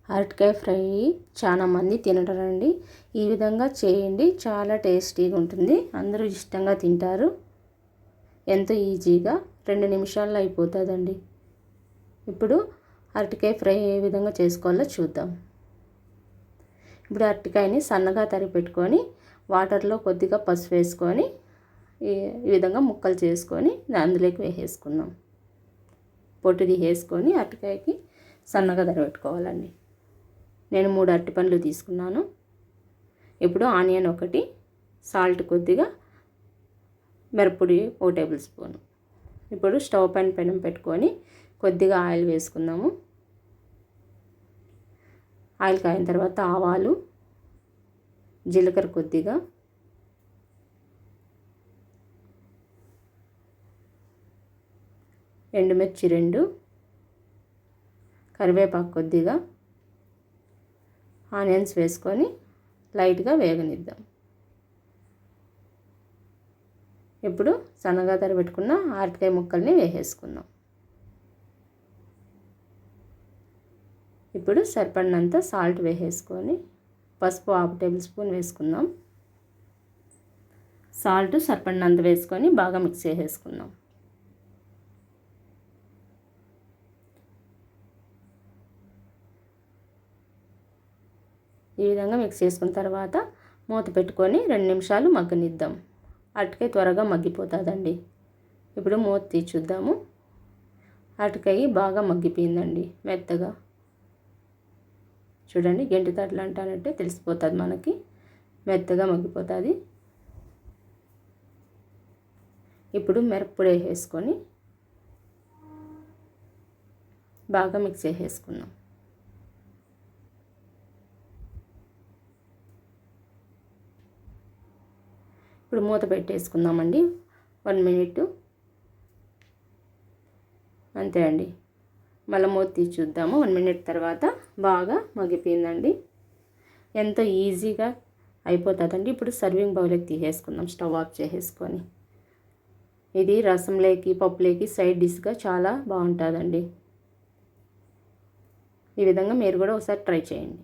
అరటికాయ ఫ్రై చాలా మంది తినరండి. ఈ విధంగా చేయండి, చాలా టేస్టీగా ఉంటుంది. అందరూ ఇష్టంగా తింటారు. ఎంతో ఈజీగా 2 నిమిషాల్లో అయిపోతుందండి. ఇప్పుడు అరటికాయ ఫ్రై ఏ విధంగా చేసుకోవాలో చూద్దాం. ఇప్పుడు అరటికాయని సన్నగా తరిగి వాటర్లో కొద్దిగా పసుపు వేసుకొని ఈ విధంగా ముక్కలు చేసుకొని అందులోకి వేసేసుకుందాం. పొట్టు తీసేసుకొని అరటికాయకి సన్నగా తరిగెట్టుకోవాలండి. నేను 3 అరటిపండ్లు తీసుకున్నాను. ఇప్పుడు ఆనియన్ ఒకటి, సాల్ట్ కొద్దిగా, మిరప్పొడి 1 టేబుల్ స్పూన్. ఇప్పుడు స్టవ్ పైన పెనం పెట్టుకొని కొద్దిగా ఆయిల్ వేసుకుందాము. ఆయిల్ కాయిన తర్వాత ఆవాలు, జీలకర్ర కొద్దిగా, ఎండుమిర్చి 2, కరివేపాకు కొద్దిగా, ఆనియన్స్ వేసుకొని లైట్గా వేగనిద్దాం. ఇప్పుడు సన్నగా తరిగెట్టుకున్న అరటికాయ ముక్కల్ని వేసేసుకుందాం. ఇప్పుడు సరిపడినంత సాల్ట్ వేసేసుకొని పసుపు 1/2 టేబుల్ స్పూన్ వేసుకుందాం. సాల్ట్ సరిపడినంత వేసుకొని బాగా మిక్స్ చేసేసుకుందాం. ఈ విధంగా మిక్స్ చేసుకున్న తర్వాత మూత పెట్టుకొని 2 నిమిషాలు మగ్గనిద్దాం. అరటికాయ త్వరగా మగ్గిపోతుందండి. ఇప్పుడు మూత తీసి చూద్దాము. అరటికాయ బాగా మగ్గిపోయిందండి, మెత్తగా. చూడండి, గెంటి తట్లు అంటానంటే తెలిసిపోతుంది మనకి, మెత్తగా మగ్గిపోతుంది. ఇప్పుడు మిరప్పొడి వేసుకొని బాగా మిక్స్ చేసేసుకుందాం. ఇప్పుడు మూత పెట్టేసుకుందామండి 1 మినిట్. అంతే అండి. మళ్ళీ మూత తీసి చూద్దాము. 1 మినిట్ తర్వాత బాగా మగ్గిపోయిందండి. ఎంతో ఈజీగా అయిపోతుందండి. ఇప్పుడు సర్వింగ్ బౌల్కి తీసేసుకుందాం, స్టవ్ ఆఫ్ చేసేసుకొని. ఇది రసంలోకి, పప్పులోకి సైడ్ డిష్గా చాలా బాగుంటుందండి. ఈ విధంగా మీరు కూడా ఒకసారి ట్రై చేయండి.